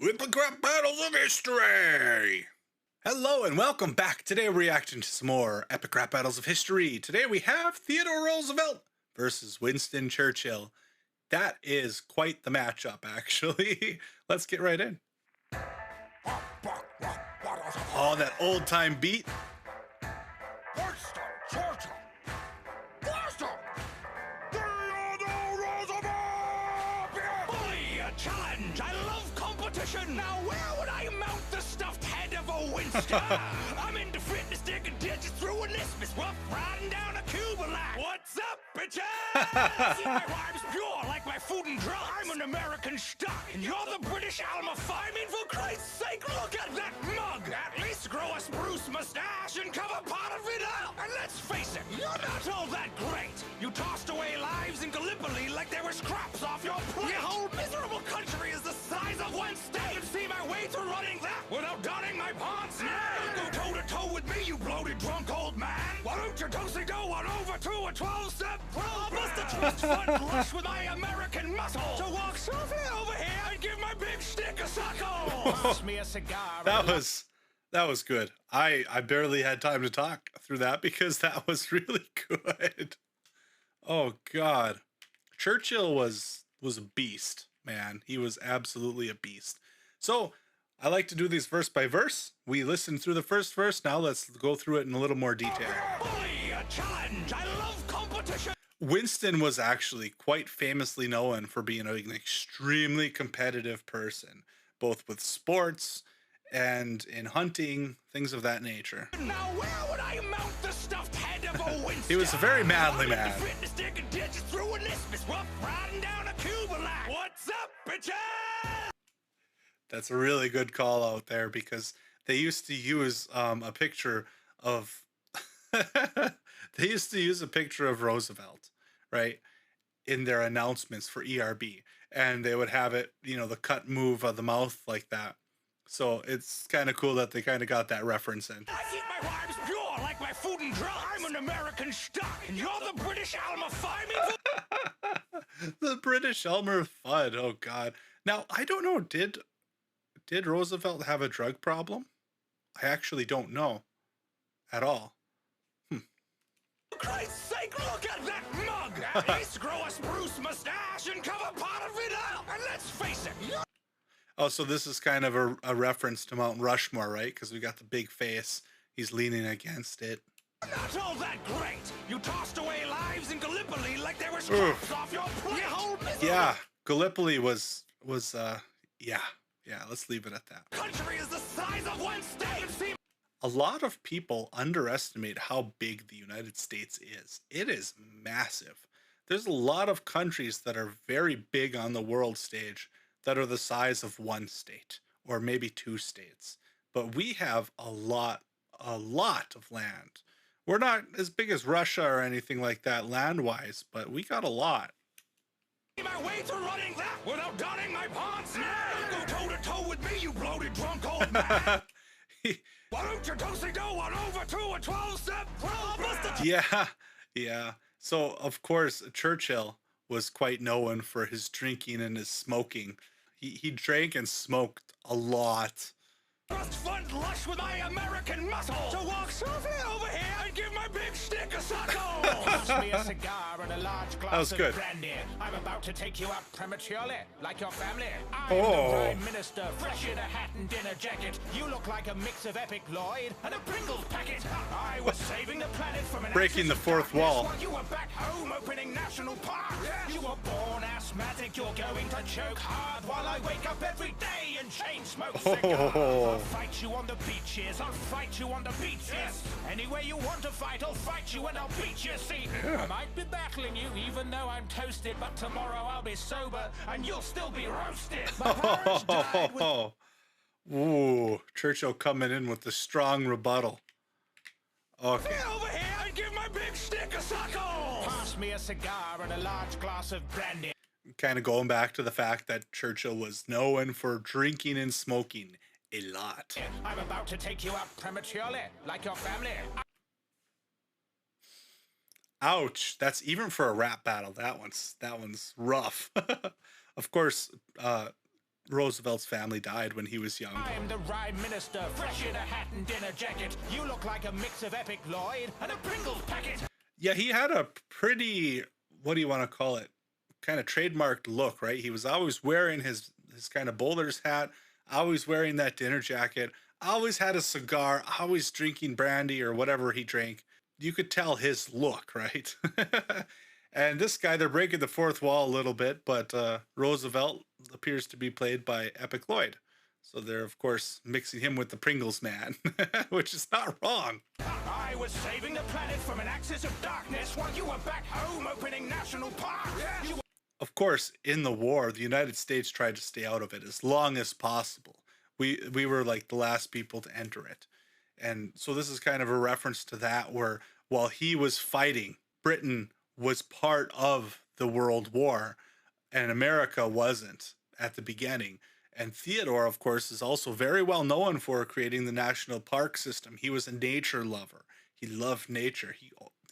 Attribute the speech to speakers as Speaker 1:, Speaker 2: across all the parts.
Speaker 1: Hippogriff Battles of History! Hello and welcome back. Today we're reacting to some more epic rap battles of history. Today we have Theodore Roosevelt versus Winston Churchill. That is quite the matchup, actually. Let's get right in. Oh, that old-time beat.
Speaker 2: Winston Churchill! Winston! Theodore Roosevelt! Bully, a challenge! I love competition! Now where would I mount the stuffed head of a Winston? I'm into fitness, digging digits through an isthmus, rough riding down a Cubalac. What's up, bitches? My rhyme's pure like my food and drugs. I'm an American stock, and you're the British Alma. I mean, for Christ's sake, look at that mug! At least grow a spruce mustache and cover part of it up! And let's face it, you're not all that great! You tossed away lives in Gallipoli like they were scraps off your plate! Your whole miserable country is the size of one state! You see my way to running that without donning my pants? Go toe-to-toe with me, you bloated drunk old man! Why don't you do-si-do on over to a 12-step program? Bust a trust fund lush with my American muscle! So walk softly over here and give my big stick a suckle! Pass me a cigar.
Speaker 1: That was good. I barely had time to talk through that because that was really good. Oh God. Churchill was a beast, man. He was absolutely a beast. So I like to do these verse by verse. We listened through the first verse. Now let's go through it in a little more detail.
Speaker 2: Bully, a challenge. I love competition.
Speaker 1: Winston was actually quite famously known for being an extremely competitive person, both with sports and in hunting, things of that nature.
Speaker 2: Now where would I mount the stuffed head of a Winston?
Speaker 1: He was a very manly man.
Speaker 2: Fitness digging digits through an isthmus, rough riding down a Cubalac. What's up, bitches?
Speaker 1: That's a really good call out there because they used to use a picture of they used to use a picture of Roosevelt, right, in their announcements for ERB, and they would have it, the cut move of the mouth like that. So it's kind of cool that they kind of got that reference in.
Speaker 2: I keep my rhymes pure like my food and drugs. I'm an American stock, and you're the British Alma.
Speaker 1: The British Elmer Fudd. Oh God. Now I don't know. Did Roosevelt have a drug problem? I actually don't know at all.
Speaker 2: For Christ's sake, look at that mug! At least grow a spruce mustache and cover part of it up! And let's face it, you're
Speaker 1: Oh, so this is kind of a reference to Mount Rushmore, right? Because we got the big face. He's leaning against it.
Speaker 2: not all that great! You tossed away lives in Gallipoli like they were scraps off your plate!
Speaker 1: Yeah, Gallipoli was yeah, let's leave it at that.
Speaker 2: Country is the size of one state!
Speaker 1: A lot of people underestimate how big the United States is. It is massive. There's a lot of countries that are very big on the world stage that are the size of one state or maybe two states. But we have a lot of land. We're not as big as Russia or anything like that land-wise, but we got a lot.
Speaker 2: My way to running that without donning my pants? Go toe-to-toe with me, you bloated drunk old man! Why don't you do-si-do on over to a 12-step program?
Speaker 1: Yeah. So, of course, Churchill was quite known for his drinking and his smoking. He drank and smoked a lot.
Speaker 2: Trust fund lush with my American muscle. So walk softly over here and give my big stick a suckle. Pass me a cigar and a large glass of brandy. I'm about to take you up prematurely, like your family. I'm the Prime Minister, fresh in a hat and dinner jacket. You look like a mix of Epic Lloyd and a Pringles packet. I was saving the planet from an
Speaker 1: breaking the fourth wall.
Speaker 2: While you were back home opening national parks. Yes. You were born asthmatic. You're going to choke hard while I wake up every day and chain smoke cigars. I'll fight you on the beaches, I'll fight you on the beaches. Any way you want to fight, I'll fight you and I'll beat you. See, I might be battling you even though I'm toasted, but tomorrow I'll be sober and you'll still be roasted. My parents died with...
Speaker 1: Ooh, Churchill coming in with the strong rebuttal. Okay.
Speaker 2: Get over here and give my big stick a suckle. Pass me a cigar and a large glass of brandy.
Speaker 1: Kind of going back to the fact that Churchill was known for drinking and smoking a lot.
Speaker 2: I'm about to take you out prematurely, like your family.
Speaker 1: Ouch. That's even for a rap battle. That one's rough. Of course, Roosevelt's family died when he was young.
Speaker 2: I'm the Rhyme Minister, fresh in a hat and dinner jacket. You look like a mix of Epic Lloyd and a Pringles packet.
Speaker 1: Yeah, he had a pretty, what do you want to call it, kind of trademarked look, right? He was always wearing his kind of bowler's hat, always wearing that dinner jacket, always had a cigar, always drinking brandy or whatever he drank. You could tell his look, right? And this guy, they're breaking the fourth wall a little bit, but Roosevelt appears to be played by Epic Lloyd. So they're, of course, mixing him with the Pringles man, which is not wrong.
Speaker 2: I was saving the planet from an axis of darkness while you were back home opening national parks.
Speaker 1: Of course, in the war, the United States tried to stay out of it as long as possible. We were like the last people to enter it. And so this is kind of a reference to that, where while he was fighting, Britain was part of the World War and America wasn't at the beginning. And Theodore, of course, is also very well known for creating the national park system. He was a nature lover. He loved nature.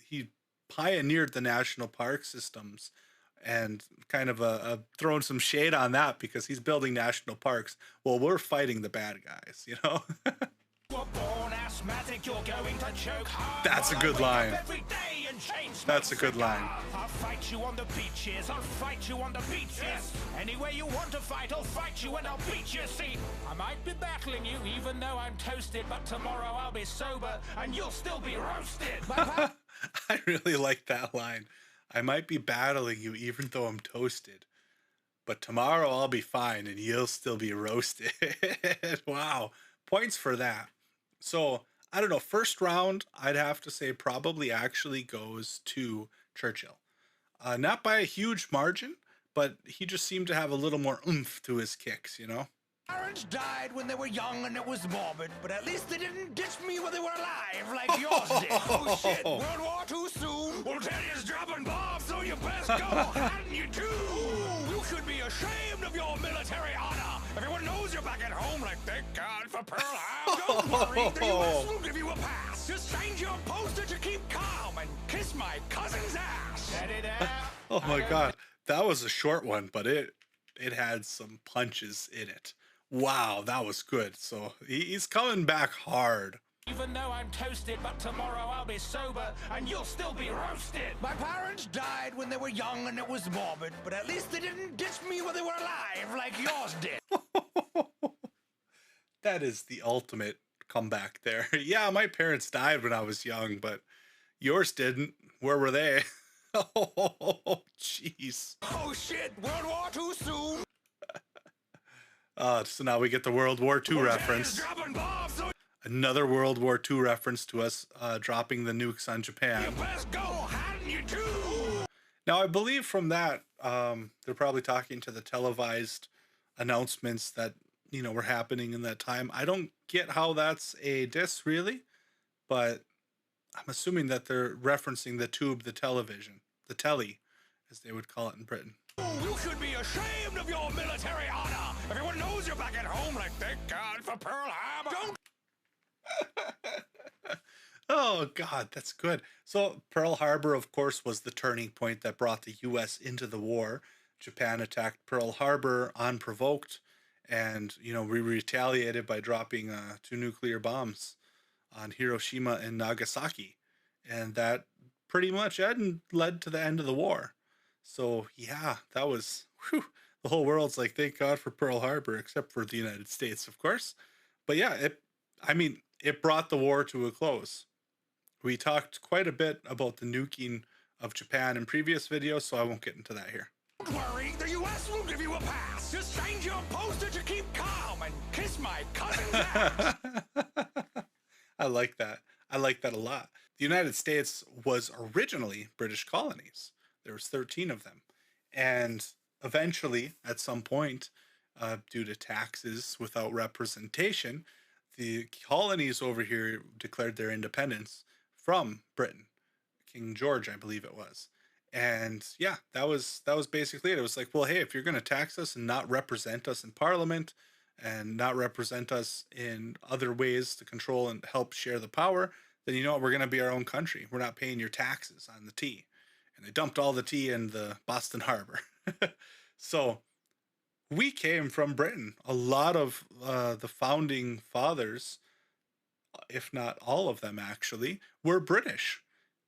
Speaker 1: He pioneered the national park systems, and kind of throwing some shade on that because he's building national parks. Well, we're fighting the bad guys, you know?
Speaker 2: Born asthmatic, you're going to choke hard.
Speaker 1: That's a good line.
Speaker 2: Every day and change
Speaker 1: That's a good line.
Speaker 2: I'll fight you on the beaches. I'll fight you on the beaches. Any way you want to fight, I'll fight you and I'll beat you. See, I might be battling you even though I'm toasted, but tomorrow I'll be sober and you'll still be roasted.
Speaker 1: I really like that line. I might be battling you even though I'm toasted, but tomorrow I'll be fine and you'll still be roasted. Wow. Points for that. So, I don't know. First round, I'd have to say probably actually goes to Churchill. Not by a huge margin, but he just seemed to have a little more oomph to his kicks, you know?
Speaker 2: Parents died when they were young and it was morbid, but at least they didn't ditch me when they were alive like yours did. Oh shit, World War II soon. Well, Teddy's dropping bombs, so you best go. Hadn't you do? You should be ashamed of your military honor. Everyone knows you're back at home, like thank God for Pearl Harbor. Don't worry, the U.S. will give you a pass. Just change your poster to keep calm and kiss my cousin's ass. Set it out.
Speaker 1: Oh my God. That was a short one, but it had some punches in it. Wow, that was good. So he's coming back hard.
Speaker 2: Even though I'm toasted, but tomorrow I'll be sober and you'll still be roasted. My parents died when they were young and it was morbid, but at least they didn't ditch me when they were alive like yours did.
Speaker 1: That is the ultimate comeback there. Yeah, my parents died when I was young, but yours didn't. Where were they? Oh, jeez.
Speaker 2: Oh shit, World War II soon.
Speaker 1: So now we get the World War II reference. Another World War II reference to us dropping the nukes on Japan. Now, I believe from that, they're probably talking to the televised announcements that, you know, were happening in that time. I don't get how that's a diss, really, but I'm assuming that they're referencing the tube, the television, the telly, as they would call it in Britain.
Speaker 2: You should be ashamed of your military honor. Everyone knows you're back at home, like thank God for Pearl Harbor. Don't.
Speaker 1: Oh God, that's good. So Pearl Harbor, of course, was the turning point that brought the U.S. into the war. Japan attacked Pearl Harbor unprovoked, and you know, we retaliated by dropping 2 nuclear bombs on Hiroshima and Nagasaki, and that pretty much led to the end of the war. So yeah, that was whew, the whole world's like, thank God for Pearl Harbor, except for the United States, of course. But yeah, it brought the war to a close. We talked quite a bit about the nuking of Japan in previous videos, so I won't get into that here.
Speaker 2: Don't worry, the U.S. will give you a pass. Just change your poster to keep calm and kiss my cousin's ass.
Speaker 1: I like that. I like that a lot. The United States was originally British colonies. There was 13 of them. And eventually, at some point, due to taxes without representation, the colonies over here declared their independence from Britain. King George, I believe it was. And yeah, that was basically it. It was like, well, hey, if you're going to tax us and not represent us in Parliament and not represent us in other ways to control and help share the power, then you know what? We're going to be our own country. We're not paying your taxes on the tea. And they dumped all the tea in the Boston Harbor. So We came from Britain. A lot of the founding fathers, if not all of them actually, were British.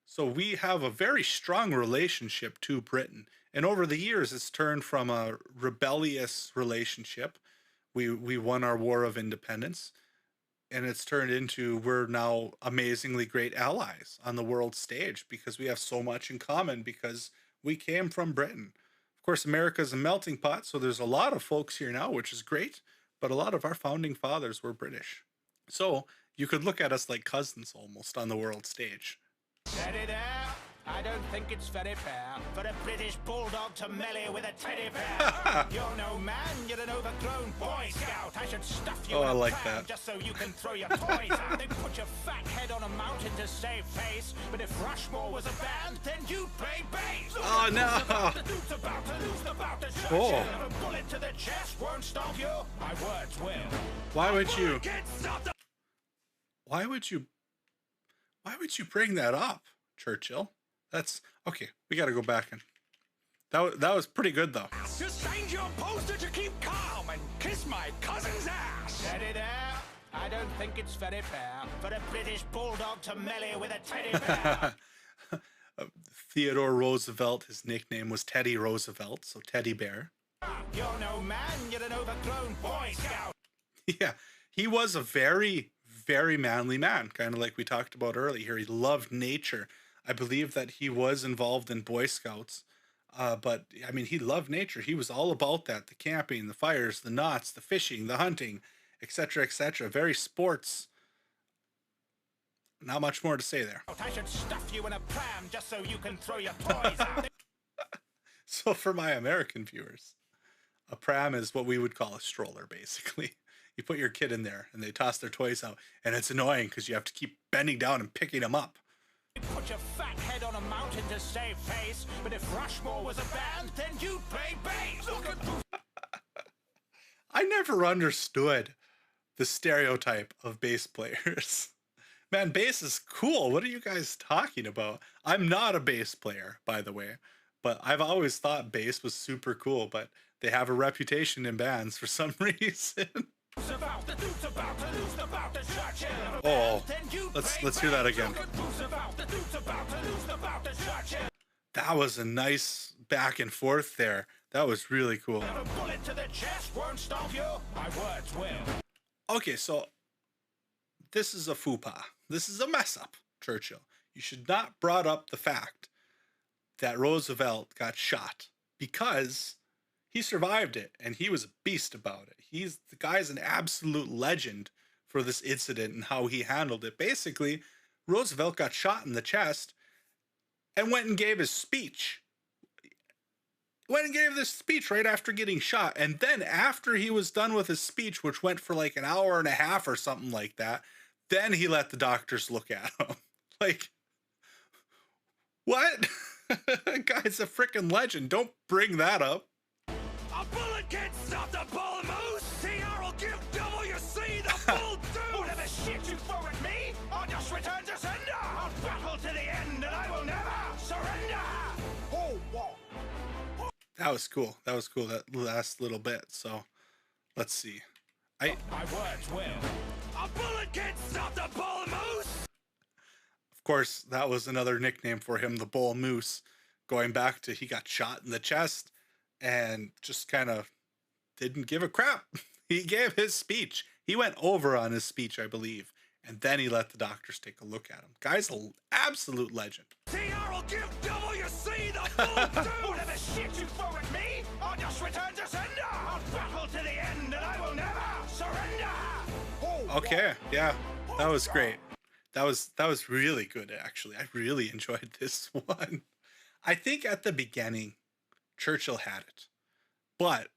Speaker 1: So we have a very strong relationship to Britain. And over the years, it's turned from a rebellious relationship. We won our War of Independence, and it's turned into we're now amazingly great allies on the world stage because we have so much in common because we came from Britain. Of course, America's a melting pot, so there's a lot of folks here now, which is great, but a lot of our founding fathers were British. So you could look at us like cousins almost on the world stage.
Speaker 2: Steady there. I don't think it's very fair for a British bulldog to melee with a teddy bear. You're no man, you're an overgrown Boy Scout. I should stuff you in
Speaker 1: I
Speaker 2: a
Speaker 1: like
Speaker 2: pram
Speaker 1: that.
Speaker 2: just so you can throw your toys out. Then put your fat head on a mountain to save face. But if Rushmore was a band, then you'd play bass.
Speaker 1: Oh no!
Speaker 2: The dude's about to lose the bout to Churchill.
Speaker 1: Oh.
Speaker 2: If a bullet to the chest won't stop you, my words will.
Speaker 1: Why would you?
Speaker 2: Bullet can't stop the
Speaker 1: Why would you? Why would you bring that up, Churchill? That's okay. We got to go back and that was pretty good though.
Speaker 2: Just change your poster to keep calm and kiss my cousin's ass. Steady there. I don't think it's very fair for a British bulldog to melee with a teddy bear.
Speaker 1: Theodore Roosevelt, his nickname was Teddy Roosevelt, so Teddy Bear.
Speaker 2: You're no man, you're an overgrown Boy Scout.
Speaker 1: Yeah, he was a very, very manly man, kind of like we talked about earlier. He loved nature. I believe that he was involved in Boy Scouts, but I mean, he loved nature. He was all about that: the camping, the fires, the knots, the fishing, the hunting, etc., etc. Very sports. Not much more to say there.
Speaker 2: I should stuff you in a pram just so you can throw your toys out.
Speaker 1: So for my American viewers, a pram is what we would call a stroller, basically. You put your kid in there and they toss their toys out, and it's annoying because you have to keep bending down and picking them up.
Speaker 2: Put your fat head on a mountain to save face. But if Rushmore was a band, then you'd play bass. Look at
Speaker 1: I never understood the stereotype of bass players. Man, bass is cool. What are you guys talking about? I'm not a bass player, by the way, but I've always thought bass was super cool, but they have a reputation in bands for some reason.
Speaker 2: the dude's about to lose the bout to Churchill.
Speaker 1: Oh,
Speaker 2: Then you
Speaker 1: let's
Speaker 2: play
Speaker 1: hear that
Speaker 2: bass.
Speaker 1: again.
Speaker 2: Look at Roosevelt. The dude's about to lose the bout to Churchill.
Speaker 1: That was a nice back and forth there. That was really cool.
Speaker 2: If a bullet to the chest won't stop you, my words will.
Speaker 1: Okay, so this is a faux pas. This is a mess up, Churchill. You should not brought up the fact that Roosevelt got shot because he survived it and he was a beast about it. The guy's an absolute legend for this incident and how he handled it. Basically, Roosevelt got shot in the chest and went and gave his speech. Went and gave this speech right after getting shot. And then after he was done with his speech, which went for like an hour and a half or something like that, then he let the doctors look at him. Like, what? Guy's a freaking legend. Don't bring that up.
Speaker 2: A bullet can't stop the bull moose. TR will give WC the full deuce. Whatever shit you throw at me, I'll just return to sender. I'll battle to the end and I will never surrender. Oh, whoa.
Speaker 1: That was cool. That was cool, that last little bit. So, let's see.
Speaker 2: My words will. A bullet can't stop the bull moose.
Speaker 1: Of course, that was another nickname for him, the bull moose, going back to he got shot in the chest and just kind of didn't give a crap. He gave his speech. He went over on his speech, I believe, and then he let the doctors take a look at him. Guy's an absolute legend.
Speaker 2: TR will give WC the full deuce. Whatever shit you throw at me, I'll just return to sender. I'll battle to the end and I will never surrender. Oh,
Speaker 1: Okay, yeah, that was great. That was really good, actually. I really enjoyed this one. I think at the beginning, Churchill had it, but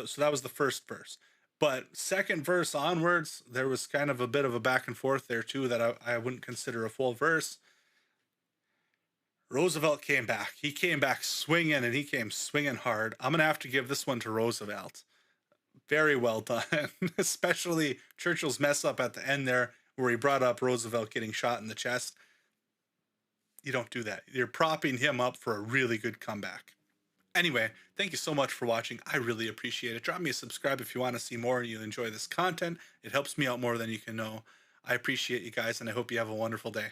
Speaker 1: so that was the first verse. But second verse onwards, there was kind of a bit of a back and forth there too that I wouldn't consider a full verse. Roosevelt came back. He came back swinging, and he came swinging hard. I'm gonna have to give this one to Roosevelt. Very well done, especially Churchill's mess up at the end there, where he brought up Roosevelt getting shot in the chest. You don't do that. You're propping him up for a really good comeback. Anyway, thank you so much for watching. I really appreciate it. Drop me a subscribe if you want to see more and you enjoy this content. It helps me out more than you can know. I appreciate you guys, and I hope you have a wonderful day.